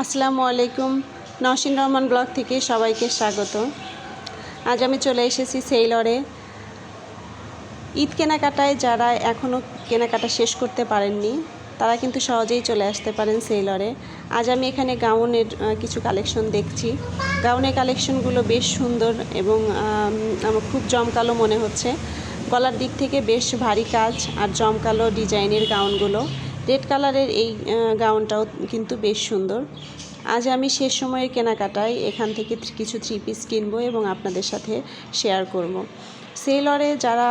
আসসালামু আলাইকুম। নওশিন রহমান ব্লগ থেকে সবাইকে স্বাগত। আজ আমি চলে এসেছি সেইলরে। ঈদ কেনাকাটায় যারা এখনও কেনাকাটা শেষ করতে পারেননি তারা কিন্তু সহজেই চলে আসতে পারেন সেইলরে। আজ আমি এখানে গাউনের কিছু কালেকশন দেখছি। গাউনের কালেকশনগুলো বেশ সুন্দর এবং আমার খুব জমকালো মনে হচ্ছে। গলার দিক থেকে বেশ ভারী কাজ আর জমকালো ডিজাইনের গাউনগুলো। রেড কালারের এই গাউনটাও কিন্তু বেশ সুন্দর। আজ আমি শেষ সময়ের কেনাকাটায় এখান থেকে কিছু থ্রি পিস কিনবো এবং আপনাদের সাথে শেয়ার করব। সেইলরে যারা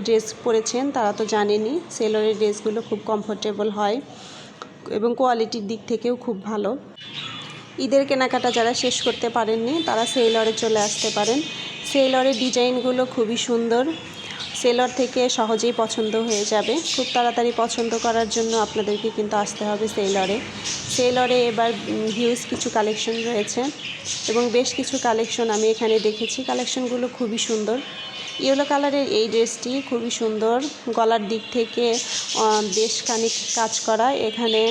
ড্রেস পরেছেন তারা তো জানেনই সেইলরের ড্রেসগুলো খুব কমফোর্টেবল হয় এবং কোয়ালিটির দিক থেকেও খুব ভালো। ঈদের কেনাকাটা যারা শেষ করতে পারেননি তারা সেইলরে চলে আসতে পারেন। সেইলরের ডিজাইনগুলো খুবই সুন্দর। সেলর থেকে সহজেই পছন্দ হয়ে যাবে। খুব তাড়াতাড়ি পছন্দ করার জন্য আপনাদেরকে কিন্তু আসতে হবে সেইলরে। সেইলরে এবার হিউজ কিছু কালেকশন রয়েছে এবং বেশ কিছু কালেকশন আমি এখানে দেখেছি। কালেকশনগুলো খুবই সুন্দর। ইয়েলো কালারের এই ড্রেসটি খুবই সুন্দর। গলার দিক থেকে বেশ খানিক কাজ করা, এখানে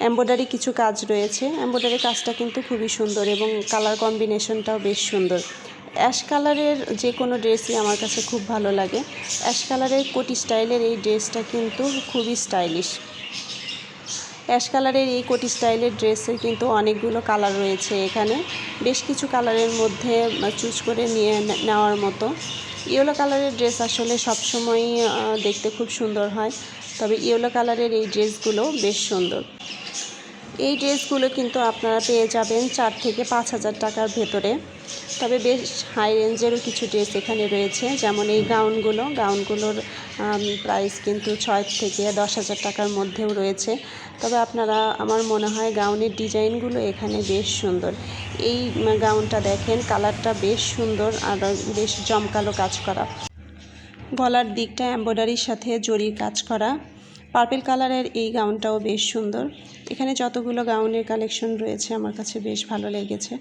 এমব্রয়ডারি কিছু কাজ রয়েছে। এমব্রয়ডারি কাজটা কিন্তু খুবই সুন্দর এবং কালার কম্বিনেশনটাও বেশ সুন্দর। অ্যাশ কালারের যে কোনো ড্রেসই আমার কাছে খুব ভালো লাগে। অ্যাশ কালারের কোটি স্টাইলের এই ড্রেসটা কিন্তু খুবই স্টাইলিশ। অ্যাশ কালারের এই কোটি স্টাইলের ড্রেসের কিন্তু অনেকগুলো কালার রয়েছে এখানে। বেশ কিছু কালারের মধ্যে চুজ করে নিয়ে নেওয়ার মতো। ইয়েলো কালারের ড্রেস আসলে সবসময়ই দেখতে খুব সুন্দর হয়, তবে ইয়েলো কালারের এই ড্রেসগুলো বেশ সুন্দর। এই ড্রেসগুলো কিন্তু আপনারা পেয়ে যাবেন 4 থেকে 5,000 টাকার ভেতরে। তবে বেশ হাই রেঞ্জেরও কিছু ড্রেস এখানে রয়েছে, যেমন এই গাউনগুলোর প্রাইস কিন্তু 6 থেকে 10,000 টাকার মধ্যেও রয়েছে। তবে আপনারা, আমার মনে হয় গাউনের ডিজাইনগুলো এখানে বেশ সুন্দর। এই গাউনটা দেখেন, কালারটা বেশ সুন্দর আর বেশ জমকালো কাজ করা। গলার দিকটা এমব্রয়ডারির সাথে জরির কাজ করা। পার্পল কালারের এই গাউনটাও বেশ সুন্দর। এখানে যতগুলো গাউনের কালেকশন রয়েছে আমার কাছে বেশ ভালো লেগেছে।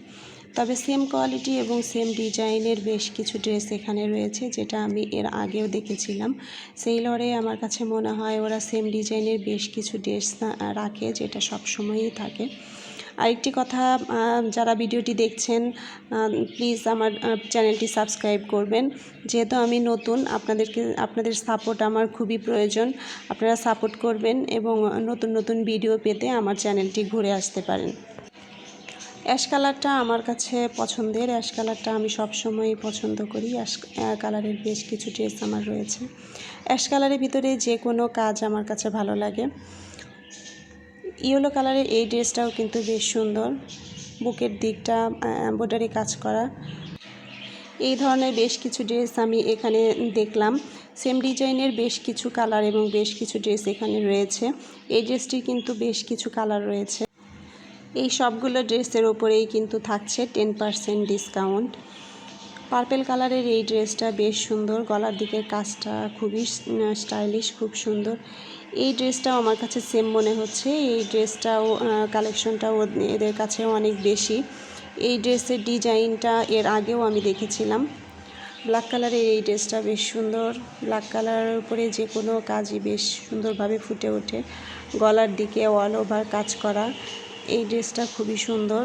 তবে সেম কোয়ালিটি এবং সেম ডিজাইনের বেশ কিছু ড্রেস এখানে রয়েছে, যেটা আমি এর আগেও দেখেছিলাম। সেইলরে আমার কাছে মনে হয় ওরা সেম ডিজাইনের বেশ কিছু ড্রেস রাখে, যেটা সব সময়ই থাকে। আরেকটি কথা, যারা ভিডিওটি দেখছেন প্লিজ আমার চ্যানেলটি সাবস্ক্রাইব করবেন। যেহেতু আমি নতুন, আপনাদের সাপোর্ট আমার খুবই প্রয়োজন। আপনারা সাপোর্ট করবেন এবং নতুন নতুন ভিডিও পেতে আমার চ্যানেলটি ঘুরে আসতে পারেন। অ্যাশ কালারটা আমার কাছে পছন্দের। অ্যাশ কালারটা আমি সবসময়ই পছন্দ করি। অ্যাশ কালারের বেশ কিছু ড্রেস আমার রয়েছে। অ্যাশ কালারের ভিতরে যে কোনো কাজ আমার কাছে ভালো লাগে। ইয়েলো কালারের এই ড্রেসটাও কিন্তু বেশ সুন্দর। বুকের দিকটা এমব্রয়ডারি কাজ করা। এই ধরনের বেশ কিছু ড্রেস আমি এখানে দেখলাম। সেম ডিজাইনের বেশ কিছু কালার এবং বেশ কিছু ড্রেস এখানে রয়েছে। এই ড্রেসটির কিন্তু বেশ কিছু কালার রয়েছে। এই সবগুলো ড্রেসের ওপরেই কিন্তু থাকছে 10% ডিসকাউন্ট। পার্পল কালারের এই ড্রেসটা বেশ সুন্দর। গলার দিকের কাজটা খুবই স্টাইলিশ, খুব সুন্দর। এই ড্রেসটাও আমার কাছে সেম মনে হচ্ছে। এই ড্রেসটাও কালেকশনটাও এদের কাছেও অনেক বেশি। এই ড্রেসের ডিজাইনটা এর আগেও আমি দেখেছিলাম। ব্ল্যাক কালারের এই ড্রেসটা বেশ সুন্দর। ব্ল্যাক কালারের উপরে যে কোনো কাজই বেশ সুন্দরভাবে ফুটে ওঠে। গলার দিকে অল ওভার কাজ করা। এই ড্রেসটা খুবই সুন্দর।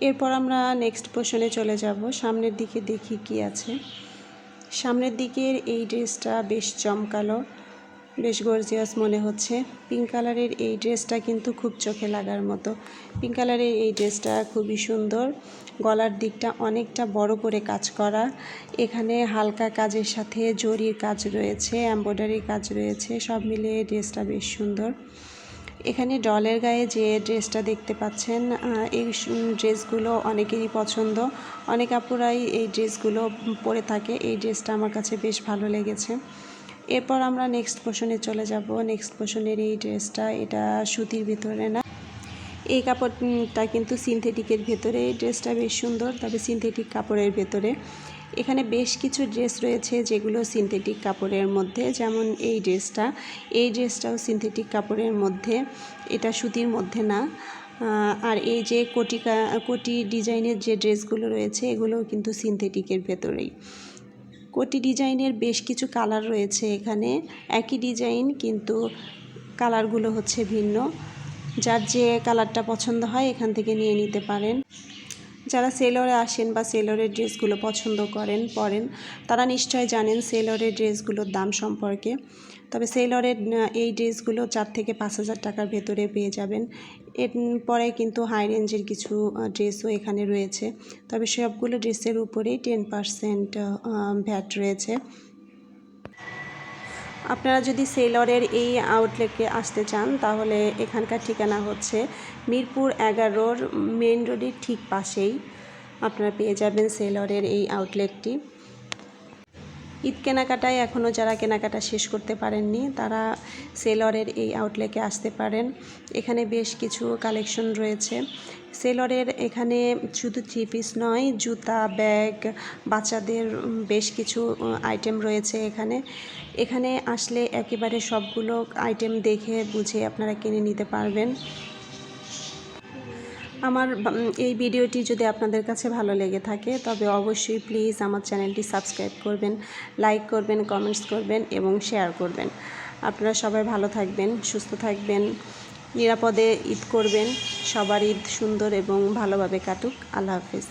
এরপর আমরা নেক্সট পোর্শনে চলে যাব। সামনের দিকে দেখি কি আছে। সামনের দিকের এই ড্রেসটা বেশ জমকালো, বেশ গর্জিয়াস মনে হচ্ছে। পিঙ্ক কালারের এই ড্রেসটা কিন্তু খুব চোখে লাগার মতো। পিঙ্ক কালারের এই ড্রেসটা খুবই সুন্দর। গলার দিকটা অনেকটা বড় করে কাজ করা। এখানে হালকা কাজের সাথে জরির কাজ রয়েছে, এমব্রয়ডারির কাজ রয়েছে। সব মিলিয়ে ড্রেসটা বেশ সুন্দর। এখানে ডলের গায়ে যে ড্রেসটা দেখতে পাচ্ছেন, এই ড্রেসগুলো অনেকেরই পছন্দ। অনেক আপুরাই এই ড্রেসগুলো পরে থাকে। এই ড্রেসটা আমার কাছে বেশ ভালো লেগেছে। এরপর আমরা নেক্সট পোর্শনে চলে যাব। নেক্সট পোর্শনের এই ড্রেসটা, এটা সুতির ভিতরে না, এই কাপড়টা কিন্তু সিনথেটিকের ভেতরে। এই ড্রেসটা বেশ সুন্দর, তবে সিনথেটিক কাপড়ের ভেতরে। এখানে বেশ কিছু ড্রেস রয়েছে যেগুলো সিনথেটিক কাপড়ের মধ্যে, যেমন এই ড্রেসটাও সিনথেটিক কাপড়ের মধ্যে, এটা সুতির মধ্যে না। আর এই যে কোটি ডিজাইনের যে ড্রেসগুলো রয়েছে এগুলোও কিন্তু সিনথেটিকের ভেতরেই। কোটি ডিজাইনের বেশ কিছু কালার রয়েছে এখানে। একই ডিজাইন কিন্তু কালারগুলো হচ্ছে ভিন্ন। যার যে কালারটা পছন্দ হয় এখান থেকে নিয়ে নিতে পারেন। যারা সেলরে আসেন বা সেলরের ড্রেসগুলো পছন্দ করেন পরেন তারা নিশ্চয় জানেন সেলরের ড্রেসগুলোর দাম সম্পর্কে। তবে সেলরের এই ড্রেসগুলো 4 থেকে 5,000 টাকার ভেতরে পেয়ে যাবেন। এর পরে কিন্তু হাই রেঞ্জের কিছু ড্রেসও এখানে রয়েছে, তবে সবগুলো ড্রেসের উপরেই 10% ভ্যাট রয়েছে। আপনারা যদি সেলরের এই আউটলেটে আসতে চান তাহলে এখানকার ঠিকানা হচ্ছে মিরপুর 11 মেন রোডের ঠিক পাশেই আপনারা পেয়ে যাবেন সেলরের এই আউটলেটটি। ঈদ কেনাকাটায় এখনও যারা কেনাকাটা শেষ করতে পারেননি তারা সেলরের এই আউটলেটে আসতে পারেন। এখানে বেশ কিছু কালেকশন রয়েছে। সেলরের এখানে শুধু 3 পিস নয়, জুতা, ব্যাগ, বাচ্চাদের বেশ কিছু আইটেম রয়েছে এখানে আসলে একেবারে সবগুলো আইটেম দেখে বুঝে আপনারা কিনে নিতে পারবেন। আমার এই ভিডিওটি যদি আপনাদের কাছে ভালো লেগে থাকে তবে অবশ্যই প্লিজ আমার চ্যানেলটি সাবস্ক্রাইব করবেন, লাইক করবেন, কমেন্টস করবেন এবং শেয়ার করবেন। আপনারা সবাই ভালো থাকবেন, সুস্থ থাকবেন, নিরাপদে ঈদ করবেন। সবার ঈদ সুন্দর এবং ভালোভাবে কাটুক। আল্লাহ হাফেজ।